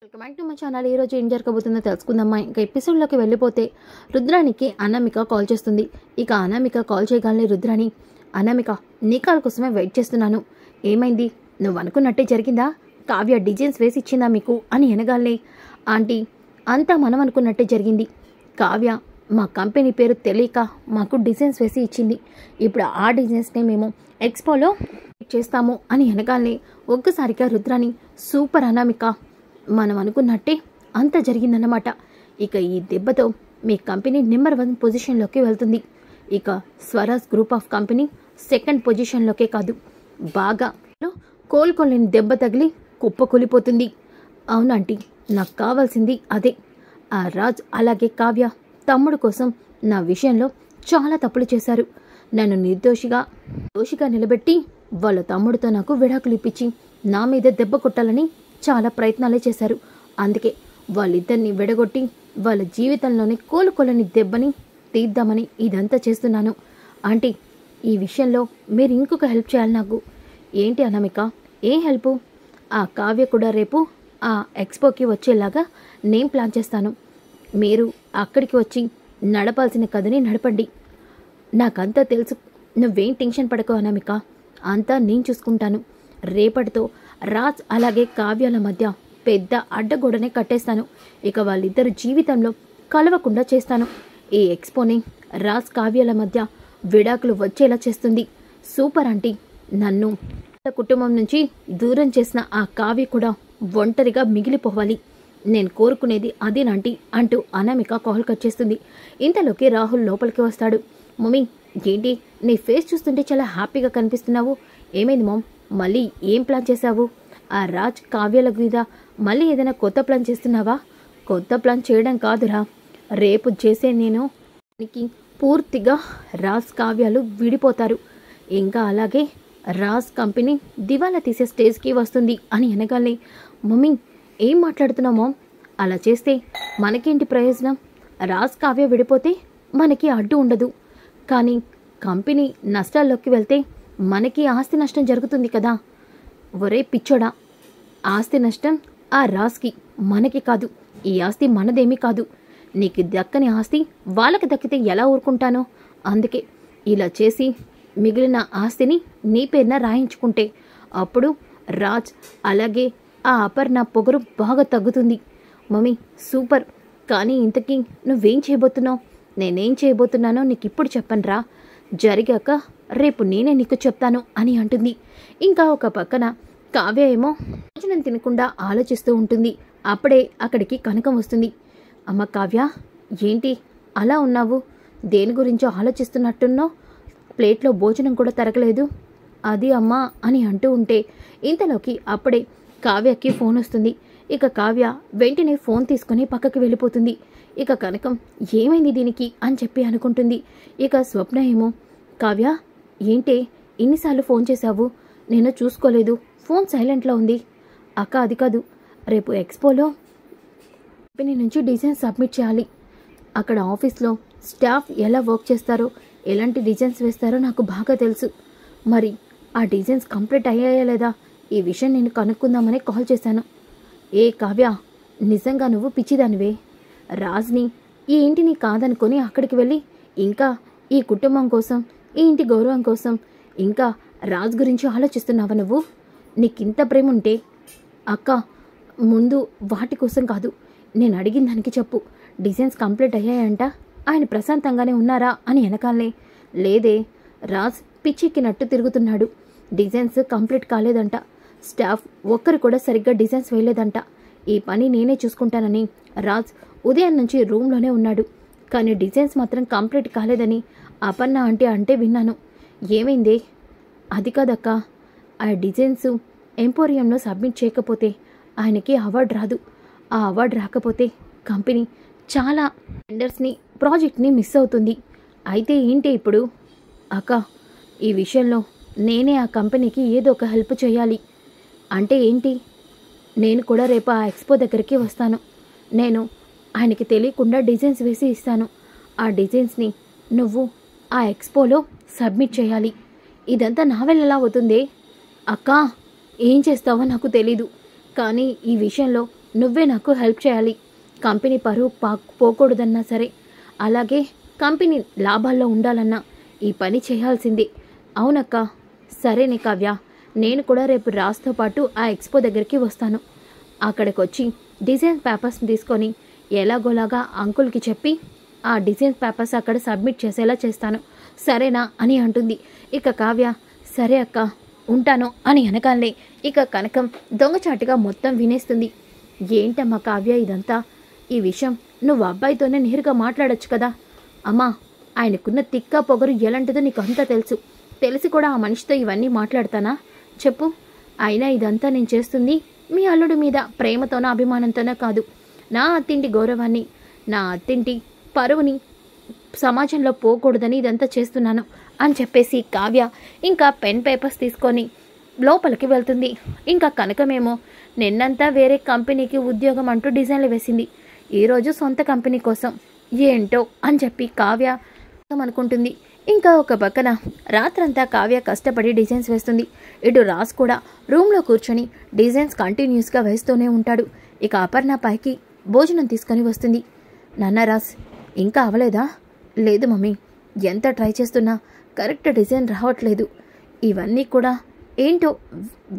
Welcome back to my channel. ఈరోజు ఏం జరగబోతుందో తెలుసుకుందామా. ఇంకా ఎపిసోడ్లోకి వెళ్ళిపోతే రుద్రానికి అనామిక కాల్ చేస్తుంది. ఇక అనామిక కాల్ చేయగానే రుద్రాని, అనామిక నీ కాల్ కోసమే వెయిట్ చేస్తున్నాను, ఏమైంది, నువ్వు అనుకున్నట్టే జరిగిందా, కావ్య డిజైన్స్ వేసి ఇచ్చిందా మీకు అని అనగానే, ఆంటీ అంతా మనం అనుకున్నట్టే జరిగింది, కావ్య మా కంపెనీ పేరు తెలియక మాకు డిజైన్స్ వేసి ఇచ్చింది, ఇప్పుడు ఆ డిజైన్స్నే మేము ఎక్స్పోలో చేస్తాము అని అనగానే ఒక్కసారిగా రుద్రాని, సూపర్ అనామిక, మనం అనుకున్నట్టే అంత జరిగిందన్నమాట. ఇక ఈ దెబ్బతో మీ కంపెనీ నెంబర్ 1 పొజిషన్లోకి వెళ్తుంది. ఇక Swaraj group of company 2nd పొజిషన్లోకే కాదు, బాగా కోలుకోలేని దెబ్బ తగిలి కుప్పకూలిపోతుంది. అవునంటీ, నాకు కావాల్సింది అదే. ఆ రాజ్ అలాగే కావ్య తమ్ముడు కోసం నా విషయంలో చాలా తప్పులు చేశారు. నన్ను దోషిగా నిలబెట్టి వాళ్ళ తమ్ముడితో నాకు విడాకులు ఇప్పించి నా మీద దెబ్బ కొట్టాలని చాలా ప్రయత్నాలే చేశారు. అందుకే వాళ్ళిద్దరిని విడగొట్టి వాళ్ళ జీవితంలోనే కోలుకోలేని దెబ్బని తీద్దామని ఇదంతా చేస్తున్నాను. ఆంటీ, ఈ విషయంలో మీరు ఇంకొక హెల్ప్ చేయాలి నాకు. ఏంటి అనామిక, ఏ హెల్పు? ఆ కావ్య కూడా రేపు ఆ ఎక్స్పోకి వచ్చేలాగా నేను ప్లాన్ చేస్తాను. మీరు అక్కడికి వచ్చి నడపాల్సిన కథని నడపండి. నాకంతా తెలుసు, నువ్వేం టెన్షన్ పడకు అనామిక, అంతా నేను చూసుకుంటాను. రేపటితో రాజ్ అలాగే కావ్యాల మధ్య పెద్ద అడ్డగోడనే కట్టేస్తాను. ఇక వాళ్ళిద్దరు జీవితంలో కలవకుండా చేస్తాను. ఈ ఎక్స్పోని రాజ్ కావ్యాల మధ్య విడాకులు వచ్చేలా చేస్తుంది. సూపర్ ఆంటీ, నన్ను కుటుంబం నుంచి దూరం చేసిన ఆ కావ్య కూడా ఒంటరిగా మిగిలిపోవాలి. నేను కోరుకునేది అదేనంటీ అంటూ అనామిక కాల్ కట్ చేస్తుంది. ఇంతలోకి రాహుల్ లోపలికి వస్తాడు. మమ్మీ, ఏంటి నీ ఫేస్ చూస్తుంటే చాలా హ్యాపీగా కనిపిస్తున్నావు, ఏమైంది మామ్, మళ్ళీ ఏం ప్లాన్ చేశావు? ఆ రాజ్ కావ్యాల మీద మళ్ళీ ఏదైనా కొత్త ప్లాన్ చేస్తున్నావా? కొత్త ప్లాన్ చేయడం కాదురా, రేపు చేసే నేను పూర్తిగా రాజ్ కావ్యాలు విడిపోతారు. ఇంకా అలాగే రాజ్ కంపెనీ దివాలా తీసే స్టేజ్కి వస్తుంది అని అనగానే, మమ్మీ ఏం మాట్లాడుతున్నావు మామ్, అలా చేస్తే మనకేంటి ప్రయోజనం? రాజ్ కావ్య విడిపోతే మనకి అడ్డు ఉండదు, కానీ కంపెనీ నష్టాల్లోకి వెళ్తే మనకి ఆస్తి నష్టం జరుగుతుంది కదా. ఒరే పిచ్చోడా, ఆస్తి నష్టం ఆ రాజ్కి, మనకి కాదు. ఈ ఆస్తి మనదేమీ కాదు. నీకు దక్కని ఆస్తి వాళ్ళకి దక్కితే ఎలా ఊరుకుంటానో, అందుకే ఇలా చేసి మిగిలిన ఆస్తిని నీ పేరున రాయించుకుంటే అప్పుడు రాజ్ అలాగే ఆ అపర్ణ పొగరు బాగా తగ్గుతుంది. మమ్మీ సూపర్, కానీ ఇంతకీ నువ్వేం చేయబోతున్నావు? నేనేం చేయబోతున్నానో నీకు ఇప్పుడు చెప్పనురా, జరిగాక రేపు నేనే నీకు చెప్తాను అని అంటుంది. ఇంకా ఒక పక్కన కావ్య ఏమో భోజనం తినకుండా ఆలోచిస్తూ ఉంటుంది. అప్పుడే అక్కడికి కనకం వస్తుంది. అమ్మ కావ్య, ఏంటి అలా ఉన్నావు, దేని గురించో ఆలోచిస్తున్నట్టున్నావు, ప్లేట్లో భోజనం కూడా తరగలేదు. అది అమ్మా అని అంటూ ఉంటే ఇంతలోకి అప్పుడే కావ్యకి ఫోన్ వస్తుంది. ఇక కావ్య వెంటనే ఫోన్ తీసుకుని పక్కకి వెళ్ళిపోతుంది. ఇక కనకం ఏమైంది దీనికి అని చెప్పి అనుకుంటుంది. ఇక స్వప్న ఏమో, కావ్య ఏంటే ఇన్నిసార్లు ఫోన్ చేశావు, నేను చూసుకోలేదు, ఫోన్ సైలెంట్లో ఉంది. అక్క అది కాదు, రేపు ఎక్స్పోలో కంపెనీ నుంచి డిజైన్స్ సబ్మిట్ చేయాలి. అక్కడ ఆఫీస్లో స్టాఫ్ ఎలా వర్క్ చేస్తారో, ఎలాంటి డిజైన్స్ వేస్తారో నాకు బాగా తెలుసు. మరి ఆ డిజైన్స్ కంప్లీట్ అయ్యాయా లేదా, ఈ విషయం నేను కనుక్కుందామని కాల్ చేశాను. ఏ కావ్య, నిజంగా నువ్వు పిచ్చిదానివే. రాజ్ని ఈ ఇంటిని కాదనుకొని అక్కడికి వెళ్ళి ఇంకా ఈ కుటుంబం కోసం, ఈ ఇంటి గౌరవం కోసం ఇంకా రాజ్ గురించి ఆలోచిస్తున్నావా నువ్వు? నీకింత ప్రేమ ఉంటే అక్క, ముందు వాటి కోసం కాదు, నేను అడిగిన దానికి చెప్పు. డిజైన్స్ కంప్లీట్ అయ్యాయంట, ఆయన ప్రశాంతంగానే ఉన్నారా అని వెనకాలనే, లేదే, రాజ్ పిచ్చెక్కినట్టు తిరుగుతున్నాడు, డిజైన్స్ కంప్లీట్ కాలేదంట, స్టాఫ్ ఒక్కరు కూడా సరిగ్గా డిజైన్స్ వేయలేదంట, ఈ పని నేనే చూసుకుంటానని రాజ్ ఉదయం నుంచి రూమ్లోనే ఉన్నాడు, కానీ డిజైన్స్ మాత్రం కంప్లీట్ కాలేదని అపర్ణ అంటే విన్నాను. ఏమైందే? అది కాదక్క, ఆ డిజైన్స్ ఎంపోరియంలో సబ్మిట్ చేయకపోతే ఆయనకి అవార్డు రాదు. ఆ అవార్డు రాకపోతే కంపెనీ చాలా టెండర్స్ని, ప్రాజెక్ట్ని మిస్ అవుతుంది. అయితే ఏంటి ఇప్పుడు? అక్క, ఈ విషయంలో నేనే ఆ కంపెనీకి ఏదో ఒక హెల్ప్ చేయాలి. అంటే ఏంటి? నేను కూడా రేపు ఆ ఎక్స్పో దగ్గరికి వస్తాను. నేను ఆయనకి తెలియకుండా డిజైన్స్ వేసి ఇస్తాను. ఆ డిజైన్స్ని నువ్వు ఆ ఎక్స్పోలో సబ్మిట్ చేయాలి. ఇదంతా నా వల్ల ఎలా అవుతుందే? అక్క, ఏం చేస్తావో నాకు తెలీదు, కానీ ఈ విషయంలో నువ్వే నాకు హెల్ప్ చేయాలి. కంపెనీ పరువు పోకూడదన్నా సరే, అలాగే కంపెనీ లాభాల్లో ఉండాలన్నా ఈ పని చేయాల్సిందే. అవునక్క, సరేనే కావ్య, నేను కూడా రేపు రాజ్తో పాటు ఆ ఎక్స్పో దగ్గరికి వస్తాను. అక్కడికి వచ్చి డిజైన్ పేపర్స్ని తీసుకొని ఎలాగోలాగా అంకుల్కి చెప్పి ఆ డిజైన్ పేపర్స్ అక్కడ సబ్మిట్ చేసేలా చేస్తాను, సరేనా అని అంటుంది. ఇక కావ్య సరే అక్క, ఉంటాను అని అనగానే ఇక కనకం దొంగచాటుగా మొత్తం వినేస్తుంది. ఏంటమ్మా కావ్య ఇదంతా? ఈ విషయం నువ్వు అబ్బాయితోనే నేరుగా మాట్లాడొచ్చు కదా. అమ్మా, ఆయనకున్న తిక్క పొగరు ఎలాంటిదో నీకు అంతా తెలుసు. తెలిసి కూడా ఆ మనిషితో ఇవన్నీ మాట్లాడతానా చెప్పు? అయినా ఇదంతా నేను చేస్తుంది మీ అల్లుడి మీద ప్రేమతోనో అభిమానంతోనో కాదు. నా అత్తింటి గౌరవాన్ని, నా అత్తింటి పరువుని సమాజంలో పోకూడదని ఇదంతా చేస్తున్నాను అని చెప్పేసి కావ్య ఇంకా పెన్ పేపర్స్ తీసుకొని లోపలికి వెళ్తుంది. ఇంకా కనకమేమో నిన్నంతా వేరే కంపెనీకి ఉద్యోగం అంటూ డిజైన్లు వేసింది, ఈరోజు సొంత కంపెనీ కోసం ఏంటో అని చెప్పి కావ్య అనుకుంటుంది. ఇంకా ఒక పక్కన రాత్రంతా కావ్య కష్టపడి డిజైన్స్ వేస్తుంది. ఇటు రాజ్ కూడా రూమ్లో కూర్చొని డిజైన్స్ కంటిన్యూస్గా వేస్తూనే ఉంటాడు. ఇక అపర్ణ పైకి భోజనం తీసుకొని వస్తుంది. నాన్న రాజ్, ఇంకా అవలేదా? లేదు మమ్మీ, ఎంత ట్రై చేస్తున్నా కరెక్ట్ డిజైన్ రావట్లేదు. ఇవన్నీ కూడా ఏంటో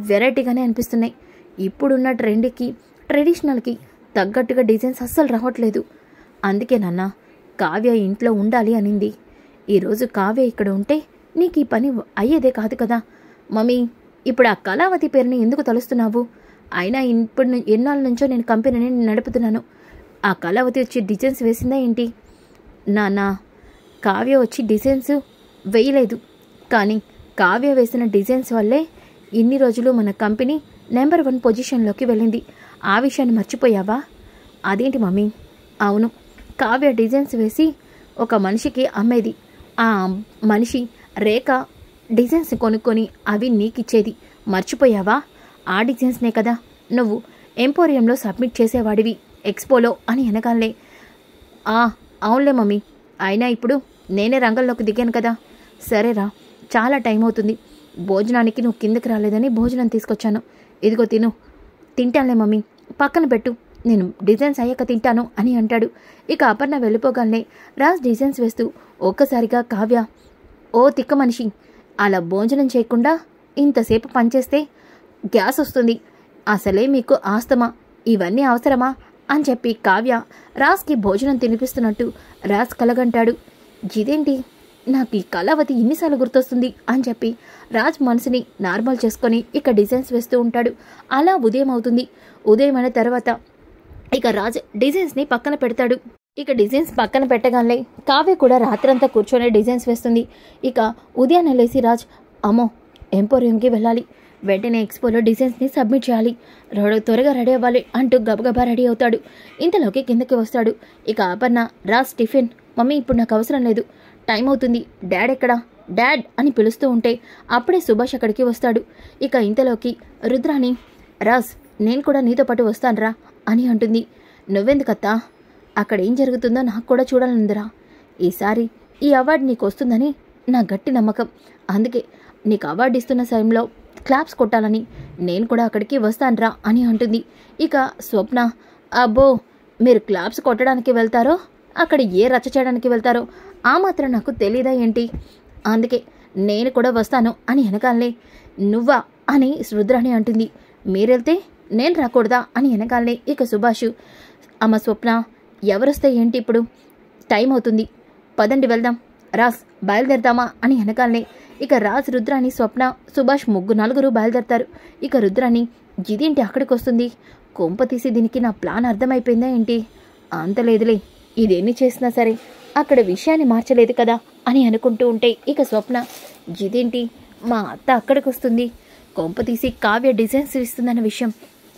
వెరైటీగానే అనిపిస్తున్నాయి. ఇప్పుడున్న ట్రెండ్కి ట్రెడిషనల్కి తగ్గట్టుగా డిజైన్స్ అస్సలు రావట్లేదు. అందుకే నాన్న కావ్య ఇంట్లో ఉండాలి అనింది. ఈరోజు కావ్య ఇక్కడ ఉంటే నీకు ఈ పని అయ్యేదే కాదు కదా. మమ్మీ, ఇప్పుడు ఆ కళావతి పేరుని ఎందుకు తలుస్తున్నావు? అయినా ఇప్పుడు ఎన్నాళ్ళ నుంచో నేను కంపెనీని నడుపుతున్నాను. ఆ కళావతి వచ్చి డిజైన్స్ వేసిందా ఏంటి? నాన్న, కావ్య వచ్చి డిజైన్స్ వేయలేదు, కానీ కావ్య వేసిన డిజైన్స్ వల్లే ఇన్ని రోజులు మన కంపెనీ నెంబర్ 1 పొజిషన్లోకి వెళ్ళింది. ఆ విషయాన్ని మర్చిపోయావా? అదేంటి మమ్మీ? అవును, కావ్య డిజైన్స్ వేసి ఒక మనిషికి అమ్మేది. ఆ మనిషి రేఖ డిజైన్స్ కొనుక్కొని అవి నీకిచ్చేది, మర్చిపోయావా? ఆ డిజైన్స్నే కదా నువ్వు ఎంపోరియంలో సబ్మిట్ చేసేవాడివి ఎక్స్పోలో అని అనగానే, అవునులే మమ్మీ, అయినా ఇప్పుడు నేనే రంగంలోకి దిగాను కదా. సరేరా, చాలా టైం అవుతుంది. భోజనానికి నువ్వు కిందకి రాలేదని భోజనం తీసుకొచ్చాను, ఇదిగో తిను. తింటానులే మమ్మీ, పక్కన పెట్టు, నేను డిజైన్స్ అయ్యాక తింటాను అని అంటాడు. ఇక అపర్ణ వెళ్ళిపోగానే రాజ్ డిజైన్స్ వేస్తూ ఒక్కసారిగా కావ్య, ఓ తిక్క మనిషి, అలా భోజనం చేయకుండా ఇంతసేపు పనిచేస్తే గ్యాస్ వస్తుంది, అసలే మీకు ఆస్తమా, ఇవన్నీ అవసరమా అని చెప్పి కావ్య రాజ్కి భోజనం తినిపిస్తున్నట్టు రాజ్ కలగంటాడు. ఇదేంటి, నాకు ఈ కళావతి ఎన్నిసార్లు గుర్తొస్తుంది అని చెప్పి రాజ్ మనసుని నార్మల్ చేసుకొని ఇక డిజైన్స్ వేస్తూ ఉంటాడు. అలా ఉదయం అవుతుంది. ఉదయమైన తర్వాత ఇక రాజ్ డిజైన్స్ని పక్కన పెడతాడు. ఇక డిజైన్స్ పక్కన పెట్టగానే కావ్య కూడా రాత్రంతా కూర్చొని డిజైన్స్ వేస్తుంది. ఇక ఉదయాన్నే లేసి రాజ్, అమ్మో ఎంపోరియంకి వెళ్ళాలి, వెంటనే ఎక్స్పోలో డిజైన్స్ని సబ్మిట్ చేయాలి, త్వరగా రెడీ అవ్వాలి అంటూ గబగబా రెడీ అవుతాడు. ఇంతలోకి కిందకి వస్తాడు. ఇక అపర్ణ, రాజ్ టిఫిన్. మమ్మీ, ఇప్పుడు నాకు అవసరం లేదు, టైం అవుతుంది. డాడ్ ఎక్కడా? డాడ్ అని పిలుస్తూ ఉంటే అప్పుడే సుభాష్ అక్కడికి వస్తాడు. ఇక ఇంతలోకి రుద్రాని, రాజ్ నేను కూడా నీతో పాటు వస్తానురా అని అంటుంది. నువ్వెందుకత్తా? అక్కడ ఏం జరుగుతుందో నాకు కూడా చూడాలందిరా. ఈసారి ఈ అవార్డు నీకు వస్తుందని నా గట్టి నమ్మకం, అందుకే నీకు అవార్డు ఇస్తున్న సమయంలో క్లాప్స్ కొట్టాలని నేను కూడా అక్కడికి వస్తానురా అని అంటుంది. ఇక స్వప్న, అబ్బో, మీరు క్లాప్స్ కొట్టడానికి వెళ్తారో అక్కడ ఏ రచ్చ చేయడానికి వెళ్తారో ఆ మాత్రం నాకు తెలీదా ఏంటి? అందుకే నేను కూడా వస్తాను అని వెనకాలనే, నువ్వా అని రుద్రాని అంటుంది. మీరెళ్తే నేను రాకూడదా అని వెనకాలనే ఇక సుభాష్, అమ్మ స్వప్న, ఎవరొస్తే ఏంటి, ఇప్పుడు టైం అవుతుంది, పదండి వెళ్దాం, రాజ్ బయలుదేరదామా అని వెనకాలనే ఇక రాజ్, రుద్రాని, స్వప్న, సుభాష్ నలుగురు బయలుదేరతారు. ఇక రుద్రాని, ఇదేంటి అక్కడికి వస్తుంది, కొంప తీసి దీనికి నా ప్లాన్ అర్థమైపోయిందా ఏంటి? అంతలేదులే, ఇదేన్ని చేసినా సరే అక్కడ విషయాన్ని మార్చలేదు కదా అని అనుకుంటూ ఉంటే ఇక స్వప్న, ఇదేంటి మా అత్త అక్కడికి వస్తుంది, కొంప తీసి కావ్య డిజైన్స్ ఇస్తుందన్న విషయం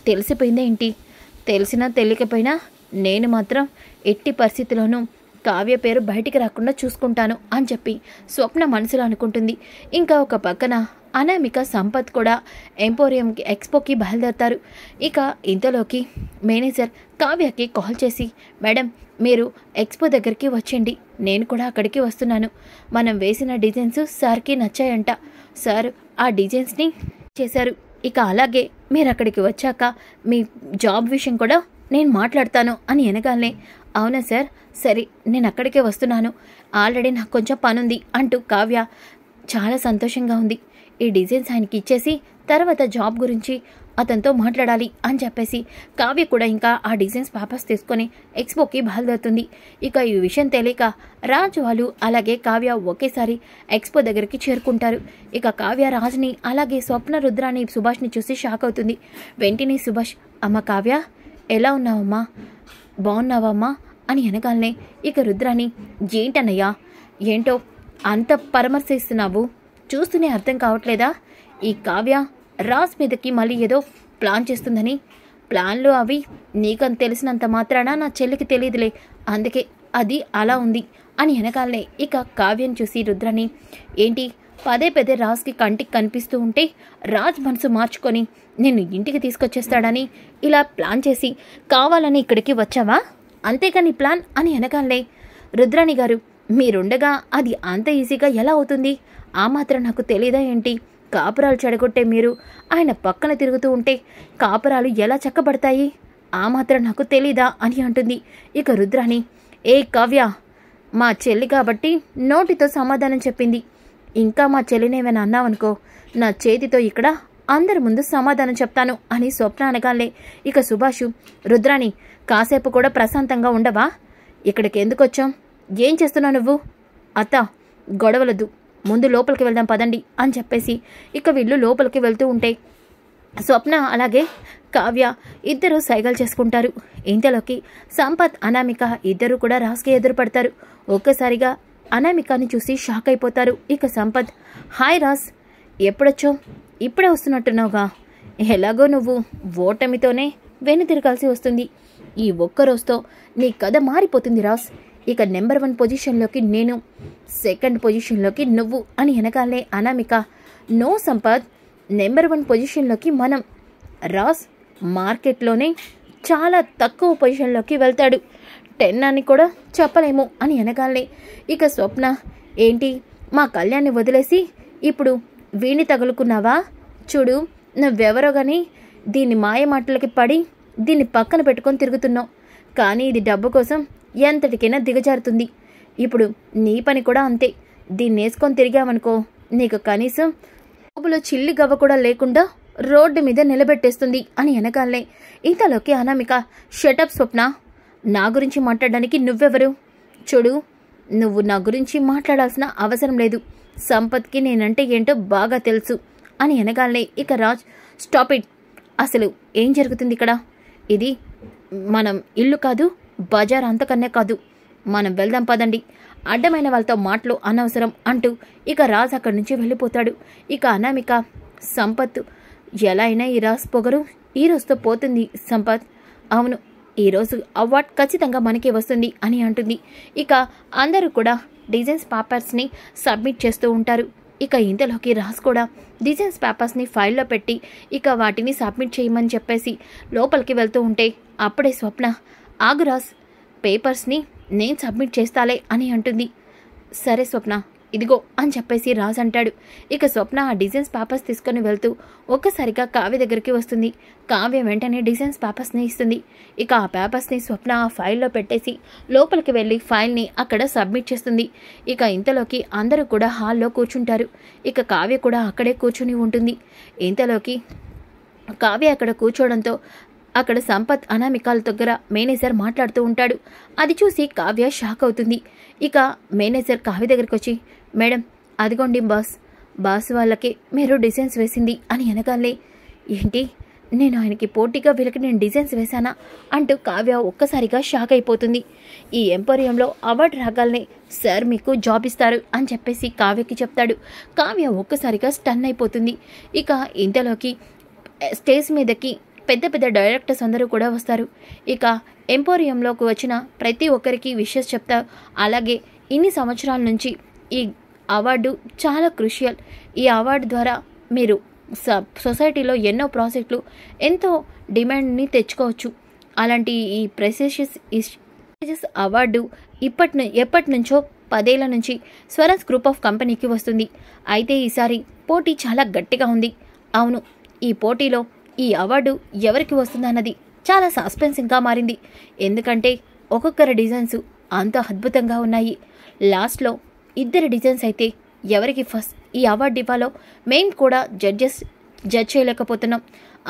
తెలిసిపోయిందా ఏంటి? తెలిసినా తెలియకపోయినా నేను మాత్రం ఎట్టి పరిస్థితిలోనూ కావ్య పేరు బయటికి రాకుండా చూసుకుంటాను అని చెప్పి స్వప్న మనసులో అనుకుంటుంది. ఇంకా ఒక పక్కన అనామిక, సంపత్ కూడా ఎంపోరియంకి ఎక్స్పోకి బయలుదేరతారు. ఇక ఇంతలోకి మేనేజర్ కావ్యకి కాల్ చేసి, మేడం మీరు ఎక్స్పో దగ్గరికి వచ్చండి, నేను కూడా అక్కడికి వస్తున్నాను, మనం వేసిన డిజైన్స్ సార్కి నచ్చాయంట, సార్ ఆ డిజైన్స్ని చేశారు, ఇక అలాగే మీరు అక్కడికి వచ్చాక మీ జాబ్ విషయం కూడా నేను మాట్లాడతాను అని అనగానే, అవునా సార్, సరే నేను అక్కడికే వస్తున్నాను, ఆల్రెడీ నాకు కొంచెం పనుంది అంటూ కావ్య చాలా సంతోషంగా ఉంది. ఈ డిజైన్స్ ఆయనకి ఇచ్చేసి తర్వాత జాబ్ గురించి అతనితో మాట్లాడాలి అని చెప్పేసి కావ్య కూడా ఇంకా ఆ డిజైన్స్ పేపర్స్ తీసుకొని ఎక్స్పోకి బయలుదేరుతుంది. ఇక ఈ విషయం తెలియక రాజు వాళ్ళు అలాగే కావ్య ఒకేసారి ఎక్స్పో దగ్గరికి చేరుకుంటారు. ఇక కావ్య రాజుని అలాగే స్వప్న, రుద్రాని, సుభాష్ని చూసి షాక్ అవుతుంది. వెంటనే సుభాష్, అమ్మ కావ్య ఎలా ఉన్నావమ్మా, బాగున్నావమ్మా అని అనగానే ఇక రుద్రాని, ఏంటన్నయ్యా ఏంటో అంత పరామర్శిస్తున్నావు, చూస్తూనే అర్థం కావట్లేదా? ఈ కావ్య రాజ్ మీదకి మళ్ళీ ఏదో ప్లాన్ చేస్తుందని. ప్లాన్లు అవి నీకంత తెలిసినంత మాత్రాన నా చెల్లికి తెలియదులే, అందుకే అది అలా ఉంది అని అనగానే ఇక కావ్యం చూసి రుద్రాని, ఏంటి పదే పదే రాజ్కి కంటికి కనిపిస్తూ ఉంటే రాజ్ మనసు మార్చుకొని నిన్ను ఇంటికి తీసుకొచ్చేస్తాడని ఇలా ప్లాన్ చేసి కావాలని ఇక్కడికి వచ్చావా? అంతేకాని ప్లాన్ అని అనగానే, రుద్రాణి గారు మీరుండగా అది అంత ఈజీగా ఎలా అవుతుంది? ఆ మాత్రం నాకు తెలీదా ఏంటి? కాపురాలు చెడగొట్టే మీరు ఆయన పక్కన తిరుగుతూ ఉంటే కాపురాలు ఎలా చక్కబడతాయి? ఆ మాత్రం నాకు తెలీదా అని అంటుంది. ఇక రుద్రాణి, ఏ కావ్య, మా చెల్లి కాబట్టి నోటితో సమాధానం చెప్పింది, ఇంకా మా చెల్లినేమైనా అన్నావనుకో నా చేతితో ఇక్కడ అందరి ముందు సమాధానం చెప్తాను అని స్వప్న అనగానే ఇక సుభాషు, రుద్రాణి కాసేపు కూడా ప్రశాంతంగా ఉండవా? ఇక్కడికి ఎందుకు వచ్చాం? ఏం చేస్తున్నావు నువ్వు? అత్త గొడవలదు, ముందు లోపలికి వెళ్దాం పదండి అని చెప్పేసి ఇక వీళ్ళు లోపలికి వెళ్తూ ఉంటే స్వప్న అలాగే కావ్య ఇద్దరు సైగలు చేసుకుంటారు. ఇంతలోకి సంపత్, అనామిక ఇద్దరు కూడా రాజ్కి ఎదురుపడతారు. ఒక్కసారిగా అనామికని చూసి షాక్ అయిపోతారు. ఇక సంపత్, హాయ్ రాజ్, ఎప్పుడొచ్చావు? ఇప్పుడే వస్తున్నట్టున్నావుగా. ఎలాగో నువ్వు ఓటమితోనే వెనుతిరగాల్సి వస్తుంది. ఈ ఒక్కరోజుతో నీ కథ మారిపోతుంది రాజ్. ఇక నెంబర్ 1 పొజిషన్లోకి నేను, సెకండ్ పొజిషన్లోకి నువ్వు అని అనగానే అనామిక, నో సంపత్, నెంబర్ 1 పొజిషన్లోకి మనం. రాజ్ మార్కెట్లోనే చాలా తక్కువ పొజిషన్లోకి వెళ్తాడు, 10 అని కూడా చెప్పలేము అని అనగానే ఇక స్వప్న, ఏంటి మా కళ్యాణ్ని వదిలేసి ఇప్పుడు వీణి తగులుకున్నావా? చూడు నువ్వెవరో గాని దీన్ని మాయ మాటలకి పడి దీన్ని పక్కన పెట్టుకొని తిరుగుతున్నావు, కానీ ఇది డబ్బు కోసం ఎంతటికైనా దిగజారుతుంది. ఇప్పుడు నీ పని కూడా అంతే, దీన్ని వేసుకొని తిరిగామనుకో నీకు కనీసం జోబులో చిల్లి గవ్వ కూడా లేకుండా రోడ్డు మీద నిలబెట్టేస్తుంది అని అనగానే ఇంతలోకి అనామిక, షటప్ స్వప్న, నా గురించి మాట్లాడడానికి నువ్వెవరు? చూడు నువ్వు నా గురించి మాట్లాడాల్సిన అవసరం లేదు, సంపత్కి నేనంటే ఏంటో బాగా తెలుసు అని అనగానే ఇక రాజ్, స్టాప్ ఇట్, అసలు ఏం జరుగుతుంది ఇక్కడ? ఇది మనం ఇల్లు కాదు, బజార్ అంతకన్నా కాదు, మనం వెళ్దాం పదండి, అడ్డమైన వాళ్ళతో మాటలు అనవసరం అంటూ ఇక రాజ్ అక్కడి నుంచి వెళ్ళిపోతాడు. ఇక అనామిక, సంపత్ ఎలా అయినా ఈ రాజ్ పొగరు ఈ రోజుతో పోతుంది సంపత్, అవును ఈరోజు అవార్డ్ ఖచ్చితంగా మనకే వస్తుంది అని అంటుంది. ఇక అందరూ కూడా డిజైన్స్ పేపర్స్ని సబ్మిట్ చేస్తూ ఉంటారు. ఇక ఇంతలోకి రాజ్ కూడా డిజైన్స్ పేపర్స్ని ఫైల్లో పెట్టి ఇక వాటిని సబ్మిట్ చేయమని చెప్పేసి లోపలికి వెళ్తూ ఉంటే అప్పుడే స్వప్న, ఆగు రాజ్, పేపర్స్ని నేను సబ్మిట్ చేస్తాలే అని అంటుంది. సరే స్వప్న, ఇదిగో అని చెప్పేసి రాజ్ అంటాడు. ఇక స్వప్న ఆ డిజైన్స్ పేపర్స్ తీసుకొని వెళ్తూ ఒక్కసారిగా కావ్య దగ్గరికి వస్తుంది. కావ్య వెంటనే డిజైన్స్ పేపర్స్ని ఇస్తుంది. ఇక ఆ పేపర్స్ని స్వప్న ఆ ఫైల్లో పెట్టేసి లోపలికి వెళ్ళి ఫైల్ని అక్కడ సబ్మిట్ చేస్తుంది. ఇక ఇంతలోకి అందరూ కూడా హాల్లో కూర్చుంటారు. ఇక కావ్య కూడా అక్కడే కూర్చుని ఉంటుంది. ఇంతలోకి కావ్య అక్కడ కూర్చోవడంతో అక్కడ సంపత్, అనామికాల దగ్గర మేనేజర్ మాట్లాడుతూ ఉంటాడు. అది చూసి కావ్య షాక్ అవుతుంది. ఇక మేనేజర్ కావ్య దగ్గరికి వచ్చి, మేడం అదిగోండి బాస్ వాళ్ళకి మీరు డిజైన్స్ వేసింది అని అనగానే, ఏంటి నేను ఆయనకి పోటీగా వీళ్ళకి నేను డిజైన్స్ వేశానా అంటూ కావ్య ఒక్కసారిగా షాక్ అయిపోతుంది. ఈ ఎంపోరియంలో అవార్డు రాగాలనే సార్ మీకు జాబ్ ఇస్తారు అని చెప్పేసి కావ్యకి చెప్తాడు. కావ్య ఒక్కసారిగా స్టన్ అయిపోతుంది. ఇక ఇంతలోకి స్టేజ్ మీదకి పెద్ద పెద్ద డైరెక్టర్స్ అందరూ కూడా వస్తారు. ఇక ఎంపోరియంలోకి వచ్చిన ప్రతి ఒక్కరికి విషెస్ చెప్తారు. అలాగే ఇన్ని సంవత్సరాల నుంచి ఈ అవార్డు చాలా క్రూషియల్, ఈ అవార్డు ద్వారా మీరు సొసైటీలో ఎన్నో ప్రాజెక్టులు ఎంతో డిమాండ్ని తెచ్చుకోవచ్చు. అలాంటి ఈ ప్రెస్టీజియస్ అవార్డు ఎప్పటి నుంచో 10 ఏళ్ల నుంచి స్వరాజ్ గ్రూప్ ఆఫ్ కంపెనీకి వస్తుంది. అయితే ఈసారి పోటీ చాలా గట్టిగా ఉంది. అవును, ఈ పోటీలో ఈ అవార్డు ఎవరికి వస్తుందన్నది చాలా సస్పెన్సింగ్గా మారింది. ఎందుకంటే ఒక్కొక్కరి డిజైన్స్ అంత అద్భుతంగా ఉన్నాయి. లాస్ట్లో ఇద్దరి డిజైన్స్ అయితే ఎవరికి ఫస్ట్ ఈ అవార్డు ఇవ్వాలో మేము కూడా జడ్జ్ చేయలేకపోతున్నాం,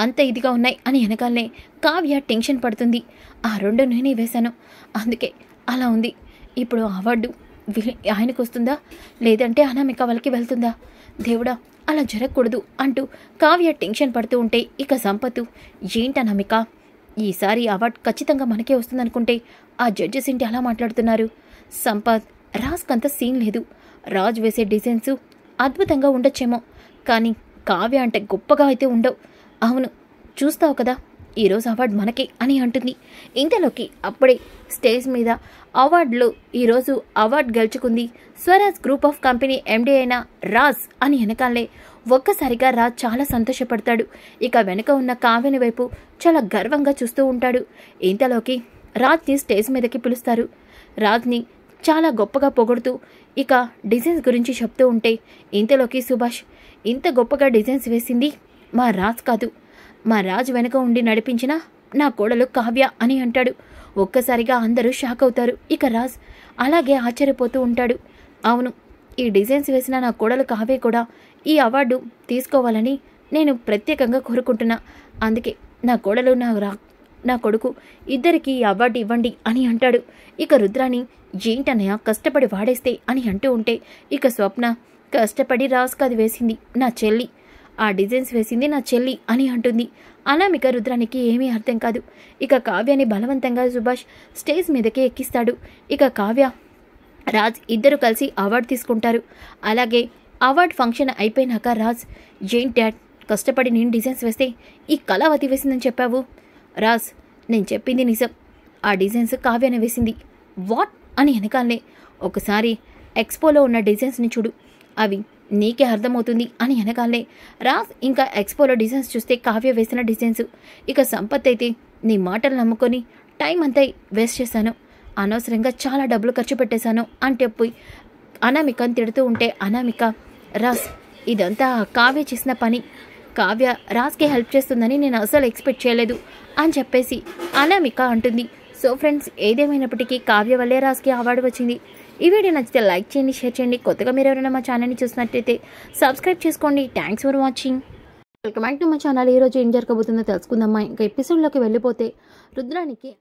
అంత ఇదిగా ఉన్నాయి అని వెనకాలనే కావ్య టెన్షన్ పడుతుంది. ఆ రెండు నేనే వేశాను, అందుకే అలా ఉంది. ఇప్పుడు అవార్డు ఆయనకు వస్తుందా లేదంటే అనామిక వాళ్ళకి వెళ్తుందా? దేవుడా, అలా జరగకూడదు అంటూ కావ్య టెన్షన్ పడుతూ ఉంటే ఇక సంపత్, ఏంటనామిక ఈసారి అవార్డు ఖచ్చితంగా మనకే వస్తుందనుకుంటే ఆ జడ్జెస్ ఏంటి అలా మాట్లాడుతున్నారు? సంపత్, రాజ్కంత సీన్ లేదు. రాజ్ వేసే డిజైన్స్ అద్భుతంగా ఉండొచ్చేమో, కానీ కావ్య అంటే గొప్పగా అయితే ఉండవు. అవును, చూస్తావు కదా, ఈరోజు అవార్డు మనకే అని అంటుంది. ఇంతలోకి అప్పుడే స్టేజ్ మీద అవార్డులో ఈరోజు అవార్డు గెలుచుకుంది Swaraj group of company MD అయిన రాజ్ అని వెనకాలే ఒక్కసారిగా రాజ్ చాలా సంతోషపడతాడు. ఇక వెనక ఉన్న కావ్యని వైపు చాలా గర్వంగా చూస్తూ ఉంటాడు. ఇంతలోకి రాజ్ని స్టేజ్ మీదకి పిలుస్తారు. రాజ్ని చాలా గొప్పగా పొగుడుతూ ఇక డిజైన్స్ గురించి చెప్తూ ఉంటే ఇంతలోకి సుభాష్, ఇంత గొప్పగా డిజైన్స్ వేసింది మా రాజ్ కాదు, మా రాజ్ వెనక ఉండి నడిపించిన నా కోడలు కావ్య అని అంటాడు. ఒక్కసారిగా అందరూ షాక్ అవుతారు. ఇక రాజ్ అలాగే ఆశ్చర్యపోతూ ఉంటాడు. అవును, ఈ డిజైన్స్ వేసిన నా కోడలు కావ్య కూడా ఈ అవార్డు తీసుకోవాలని నేను ప్రత్యేకంగా కోరుకుంటున్నా. అందుకే నా కోడలు నా కొడుకు ఇద్దరికి ఈ అవార్డు ఇవ్వండి అని అంటాడు. ఇక రుద్రాని, ఏంటన్నయ్య కష్టపడి వాడేస్తే అని అంటూ ఉంటే ఇక స్వప్న, కష్టపడి రాజ్కి అది వేసింది నా చెల్లి, ఆ డిజైన్స్ వేసింది నా చెల్లి అని అంటుంది. అనామిక రుద్రానికి ఏమీ అర్థం కాదు. ఇక కావ్యని బలవంతంగా సుభాష్ స్టేజ్ మీదకి ఎక్కిస్తాడు. ఇక కావ్య రాజ్ ఇద్దరు కలిసి అవార్డు తీసుకుంటారు. అలాగే అవార్డు ఫంక్షన్ అయిపోయినాక రాజ్, జైంట్ డాడ్, కష్టపడి నేను డిజైన్స్ వేస్తే ఈ కళావతి వేసిందని చెప్పావు. రాజ్, నేను చెప్పింది నిజం, ఆ డిజైన్స్ కావ్యనే వేసింది. వాట్ అని వెనకాలనే, ఒకసారి ఎక్స్పోలో ఉన్న డిజైన్స్ని చూడు, అవి నీకే అర్థమవుతుంది అని వెనకాలనే రాజ్ ఇంకా ఎక్స్పోలో డిజైన్స్ చూస్తే కావ్య వేసిన డిజైన్స్. ఇక సంపత్ అయితే, నీ మాటలు నమ్ముకొని టైం అంతా వేస్ట్ చేశాను, అనవసరంగా చాలా డబ్బులు ఖర్చు పెట్టేశాను అంటే పోయి అనామికని తిడుతూ ఉంటే అనామిక, రాజ్ ఇదంతా కావ్య చేసిన పని, కావ్య రాజ్కి హెల్ప్ చేస్తుందని నేను అసలు ఎక్స్పెక్ట్ చేయలేదు అని చెప్పేసి అనామిక అంటుంది. సో ఫ్రెండ్స్, ఏదేమైనప్పటికీ కావ్య వల్లే రాజ్కి అవార్డు వచ్చింది. ఈ వీడియో నచ్చితే లైక్ చేయండి, షేర్ చేయండి. కొత్తగా మీరు ఎవరైనా మా ఛానల్ని చూసినట్టయితే సబ్స్క్రైబ్ చేసుకోండి. Thanks for watching. Welcome back to మా ఛానల్. ఈరోజు ఏం జరగబోతుందో తెలుసుకుందామా. ఇంకా ఎపిసోడ్లోకి వెళ్ళిపోతే రుద్రానికి